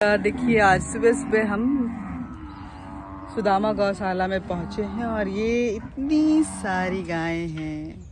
देखिए आज सुबह सुबह हम सुदामा गौशाला में पहुंचे हैं और ये इतनी सारी गायें हैं।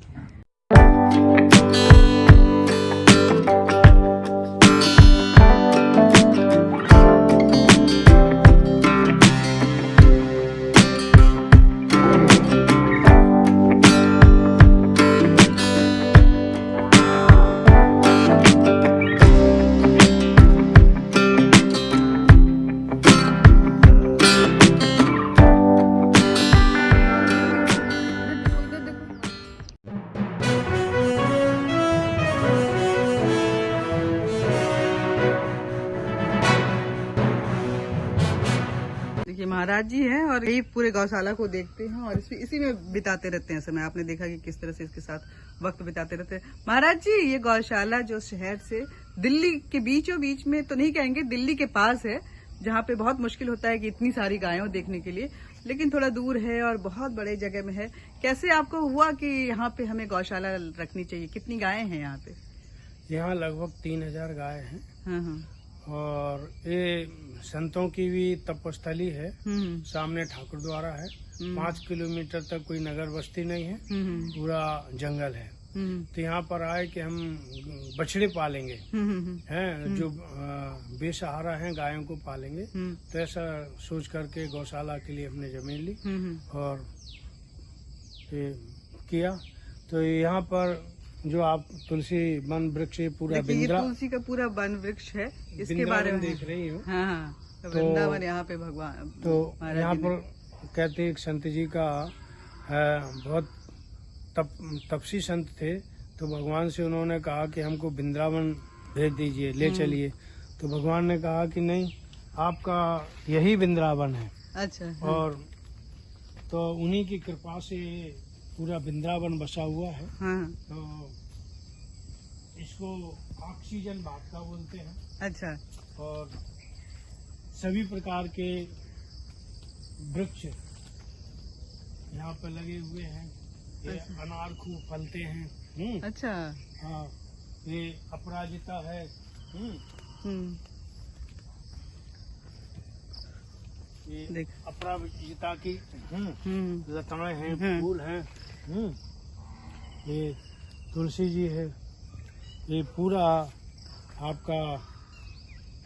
देखिए महाराज जी हैं और यही पूरे गौशाला को देखते हैं और इसी में बिताते रहते हैं समय। आपने देखा कि किस तरह से इसके साथ वक्त बिताते रहते हैं। महाराज जी ये गौशाला जो शहर से दिल्ली के बीचों बीच में तो नहीं कहेंगे, दिल्ली के पास है, जहाँ पे बहुत मुश्किल होता है कि इतनी सारी गायों देखने के लिए, लेकिन थोड़ा दूर है और बहुत बड़े जगह में है। कैसे आपको हुआ कि यहाँ पे हमें गौशाला रखनी चाहिए? कितनी गायें हैं यहाँ पे? यहाँ लगभग 3000 गाय हैं। हाँ। और ये संतों की भी तपस्थली है। सामने ठाकुर द्वारा है। 5 किलोमीटर तक कोई नगर बस्ती नहीं है, पूरा जंगल है। तो यहाँ पर आए कि हम बछड़े पालेंगे, हैं जो बेसहारा हैं, गायों को पालेंगे। तो ऐसा सोच करके गौशाला के लिए हमने जमीन ली और ये किया। तो यहाँ पर जो आप तुलसी वन वृक्ष पूरा तुलसी का पूरा वन वृक्ष है, इसके बारे में देख रही हूँ। हाँ, तो वृंदावन यहाँ पे भगवान तो यहाँ पर कहते एक संत जी का बहुत तपसी संत थे, तो भगवान से उन्होंने कहा कि हमको वृंदावन भेज दीजिए, ले चलिए। तो भगवान ने कहा कि नहीं, आपका यही वृंदावन है। अच्छा। और तो उन्हीं की कृपा से पूरा वृंदावन बसा हुआ है। तो इसको ऑक्सीजन वाटिका बोलते हैं। अच्छा। और सभी प्रकार के वृक्ष यहाँ पर लगे हुए हैं। ये अनार खूब फलते हैं। अच्छा। हाँ, ये अपराजिता है। ये अपराजिता की लताएं हैं, फूल हैं। ये तुलसी जी है, ये पूरा आपका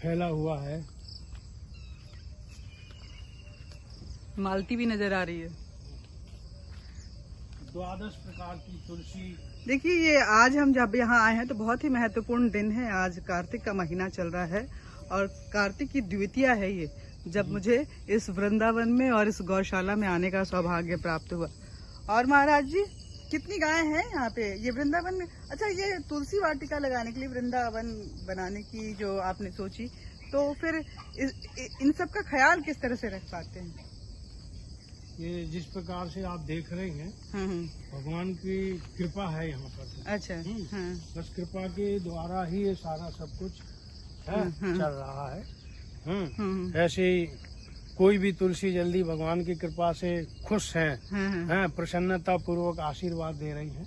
फैला हुआ है। मालती भी नजर आ रही है। 12 प्रकार की तुलसी। देखिए ये आज हम जब यहाँ आए हैं तो बहुत ही महत्वपूर्ण दिन है। आज कार्तिक का महीना चल रहा है और कार्तिक की द्वितीया है ये, जब मुझे इस वृंदावन में और इस गौशाला में आने का सौभाग्य प्राप्त हुआ। और महाराज जी कितनी गायें हैं यहाँ पे? ये वृंदावन में, अच्छा, ये तुलसी वाटिका लगाने के लिए, वृंदावन बनाने की जो आपने सोची, तो फिर इन सब का ख्याल किस तरह से रख पाते हैं? ये जिस प्रकार से आप देख रहे हैं, भगवान की कृपा है यहाँ पर। अच्छा। बस कृपा के द्वारा ही ये सारा सब कुछ चल रहा है। ऐसे ही कोई भी तुलसी जल्दी भगवान की कृपा से खुश हैं, प्रसन्नता पूर्वक आशीर्वाद दे रही हैं।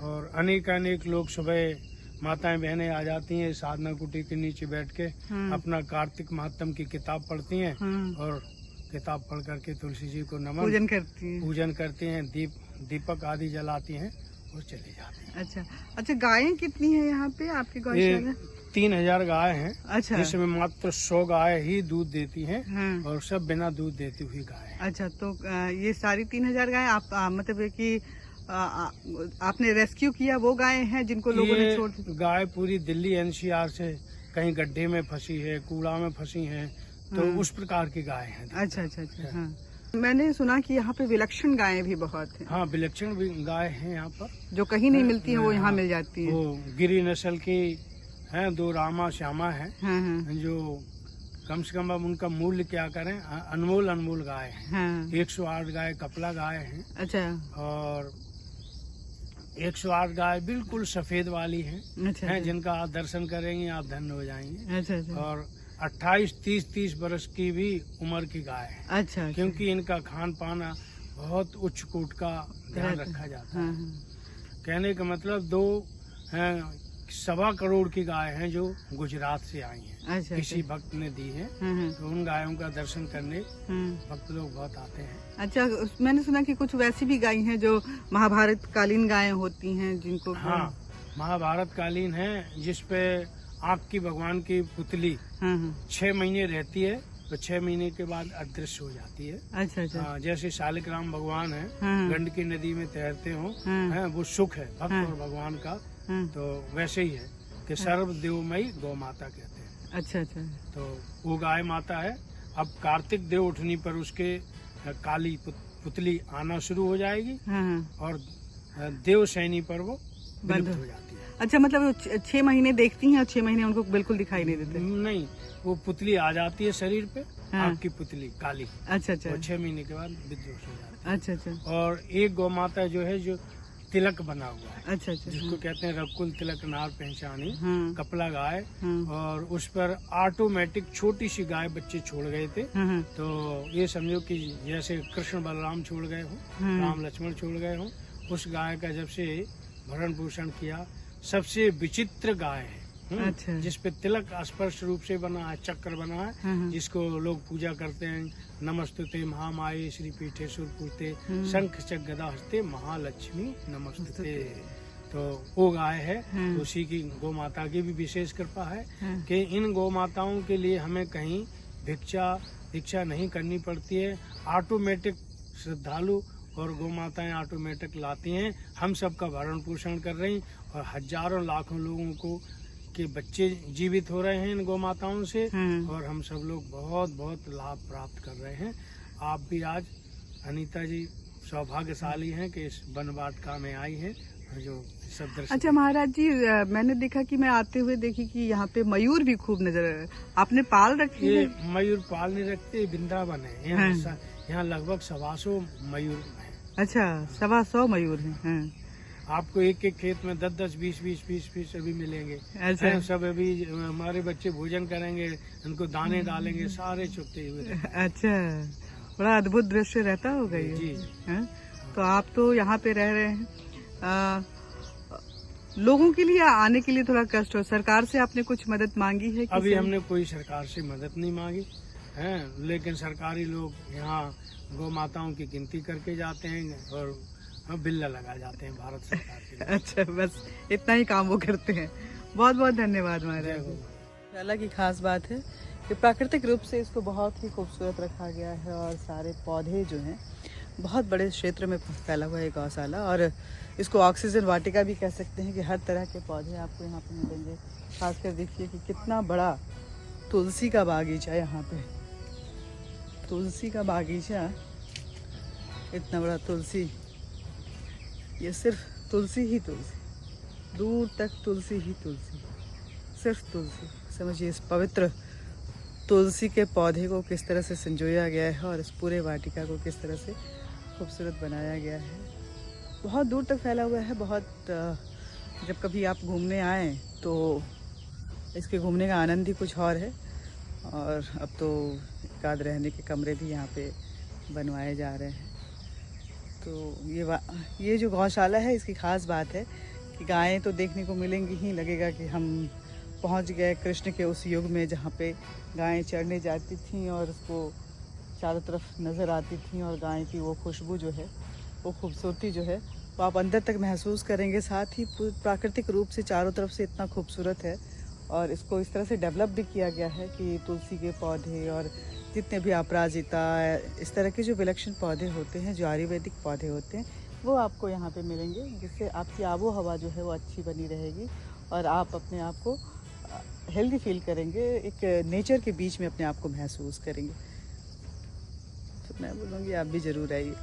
और अनेक लोग सुबह माताएं बहनें आ जाती हैं, साधना कुटी के नीचे बैठ के अपना कार्तिक महात्म की किताब पढ़ती हैं और किताब पढ़ करके तुलसी जी को नमन पूजन करती हैं, दीपक आदि जलाती हैं और चली जाती हैं। अच्छा। गायें कितनी हैं यहाँ पे आपके गौशाला? 3000 गाय हैं। अच्छा। जिसमें मात्र 100 गाय ही दूध देती हैं और सब बिना दूध देती हुई गाय हैं। अच्छा, तो ये सारी 3000 गाय आप मतलब है कि आपने रेस्क्यू किया, वो गायें हैं जिनको लोगों ने छोड़ दी? गाय पूरी दिल्ली NCR से कहीं गड्ढे में फंसी है, कूड़ा में फंसी है, तो उस प्रकार की गाय हैं। अच्छा। हाँ। मैंने सुना कि यहाँ पे विलक्षण गायें भी बहुत हैं। हाँ, विलक्षण भी गाय हैं यहाँ पर, जो कहीं नहीं मिलती हैं, वो यहाँ मिल जाती हैं। वो गिरी नस्ल की हैं, 2 रामा श्यामा हैं। जो कम से कम अब उनका मूल्य क्या करें, अनमोल गाय हैं। 108 गाय कपला गाय हैं। अच्छा। और 108 गाय बिल्कुल सफेद वाली हैं। अच्छा। जिनका आप दर्शन करेंगे आप धन्य हो जाएंगे। अच्छा। और 28, 30 बरस की भी उम्र की गाय है। अच्छा। क्योंकि इनका खान पान बहुत उच्च कोट का ध्यान रखा जाता है। कहने का मतलब 2 1.25 करोड़ की गाय हैं जो गुजरात से आई हैं। अच्छा, किसी भक्त ने दी है, तो उन गायों का दर्शन करने भक्त लोग बहुत आते हैं। अच्छा, मैंने सुना कि कुछ वैसी भी गाय हैं जो महाभारत कालीन गायें होती हैं जिनको हाँ, महाभारत कालीन है, जिसपे आँख की भगवान की पुतली 6 महीने रहती है, तो 6 महीने के बाद अदृश्य हो जाती है। अच्छा अच्छा। हाँ, जैसे शालिग्राम भगवान है, गंडकी नदी में तैरते हो, वो सुख है भक्त और भगवान का, तो वैसे ही है कि सर्वदेवमयी गौ माता कहते हैं। अच्छा अच्छा। तो वो गाय माता है। अब कार्तिक देव उठनी पर उसके काली पुतली आना शुरू हो जाएगी और देव सैनी पर वो बंद हो जाती है। अच्छा, मतलब 6 महीने देखती हैं और 6 महीने उनको बिल्कुल दिखाई नहीं देते? नहीं, वो पुतली आ जाती है शरीर पे, आपकी पुतली काली। अच्छा अच्छा। और 6 महीने के बाद विद्रोह हो जाती है। अच्छा अच्छा। और एक गौ माता जो है जो तिलक बना हुआ है, अच्छा अच्छा, जिसको कहते हैं रकुल तिलक नार पहचानी, कपला गाय, और उस पर ऑटोमेटिक छोटी सी गाय बच्चे छोड़ गए थे। तो ये समझो कि जैसे कृष्ण बलराम छोड़ गए हो, राम लक्ष्मण छोड़ गए हो, उस गाय का जब से भरण पोषण किया, सबसे विचित्र गाय है। अच्छा। जिसपे तिलक स्पर्श रूप से बना है, चक्र बना है, जिसको लोग पूजा करते हैं। नमस्तुते महामाये श्री पीठे सुरपूते, शंख चक्र गदा हस्ते महालक्ष्मी नमस्तुते। तो वो गाय है, तो उसी की गौ माता की भी विशेष कृपा है कि इन गौ माताओं के लिए हमें कहीं भिक्षा नहीं करनी पड़ती है। ऑटोमेटिक श्रद्धालु और गौ माताएं ऑटोमेटिक लाती हैं। हम सबका भरण पोषण कर रही और हजारों लाखों लोगों को के बच्चे जीवित हो रहे हैं इन गौ माताओं से, और हम सब लोग बहुत बहुत लाभ प्राप्त कर रहे हैं। आप भी आज अनीता जी सौभाग्यशाली हैं कि इस वन वाटिका में आई हैं और जो सब दर्शन। अच्छा महाराज जी, मैंने देखा कि मैं आते हुए देखी कि यहाँ पे मयूर भी खूब नजर आ रहे हैं। आपने पाल रखी है? मयूर पाल नहीं रखते, वृंदावन है यहाँ लगभग 125 मयूर है। अच्छा, 125 मयूर हैं। आपको एक एक खेत में 10-10, 20-20 अभी मिलेंगे। अच्छा। सब अभी हमारे बच्चे भोजन करेंगे, उनको दाने डालेंगे, सारे छुट्टे हुए। अच्छा, बड़ा अद्भुत दृश्य रहता होगा ये। जी। तो आप तो यहाँ पे रह रहे हैं, लोगों के लिए आने के लिए थोड़ा कष्ट हो। सरकार से आपने कुछ मदद मांगी है? अभी हमने कोई सरकार से मदद नहीं मांगी है, लेकिन सरकारी लोग यहाँ गौ माताओं की गिनती करके जाते हैं और बिल्ला लगा जाते हैं भारत सरकार के। अच्छा, बस इतना ही काम वो करते हैं। बहुत बहुत धन्यवाद महाराज। अलग ही खास बात है कि प्राकृतिक रूप से इसको बहुत ही खूबसूरत रखा गया है और सारे पौधे जो हैं बहुत बड़े क्षेत्र में फैला हुआ है गौशाला, और इसको ऑक्सीजन वाटिका भी कह सकते हैं कि हर तरह के पौधे आपको यहाँ पे मिलेंगे। खासकर देखिए कि कितना बड़ा तुलसी का बागीचा है यहाँ पे। तुलसी का बागीचा, इतना बड़ा तुलसी, ये सिर्फ तुलसी ही तुलसी, दूर तक तुलसी ही तुलसी, सिर्फ तुलसी। समझिए इस पवित्र तुलसी के पौधे को किस तरह से संजोया गया है और इस पूरे वाटिका को किस तरह से खूबसूरत बनाया गया है। बहुत दूर तक फैला हुआ है। जब कभी आप घूमने आएँ तो इसके घूमने का आनंद ही कुछ और है। और अब तो एकाध रहने के कमरे भी यहाँ पे बनवाए जा रहे हैं। तो ये जो गौशाला है, इसकी खास बात है कि गायें तो देखने को मिलेंगी ही, लगेगा कि हम पहुंच गए कृष्ण के उस युग में जहाँ पे गायें चरने जाती थीं और उसको चारों तरफ नज़र आती थीं, और गाय की वो खुशबू जो है, वो खूबसूरती जो है, वो आप अंदर तक महसूस करेंगे। साथ ही प्राकृतिक रूप से चारों तरफ से इतना खूबसूरत है, और इसको इस तरह से डेवलप भी किया गया है कि तुलसी के पौधे और जितने भी अपराजिता, इस तरह के जो विलक्षण पौधे होते हैं, जो आयुर्वेदिक पौधे होते हैं, वो आपको यहाँ पे मिलेंगे, जिससे आपकी आबो हवा जो है वो अच्छी बनी रहेगी और आप अपने आप को हेल्दी फील करेंगे, एक नेचर के बीच में अपने आप को महसूस करेंगे। तो मैं बोलूँगी आप भी ज़रूर आइए।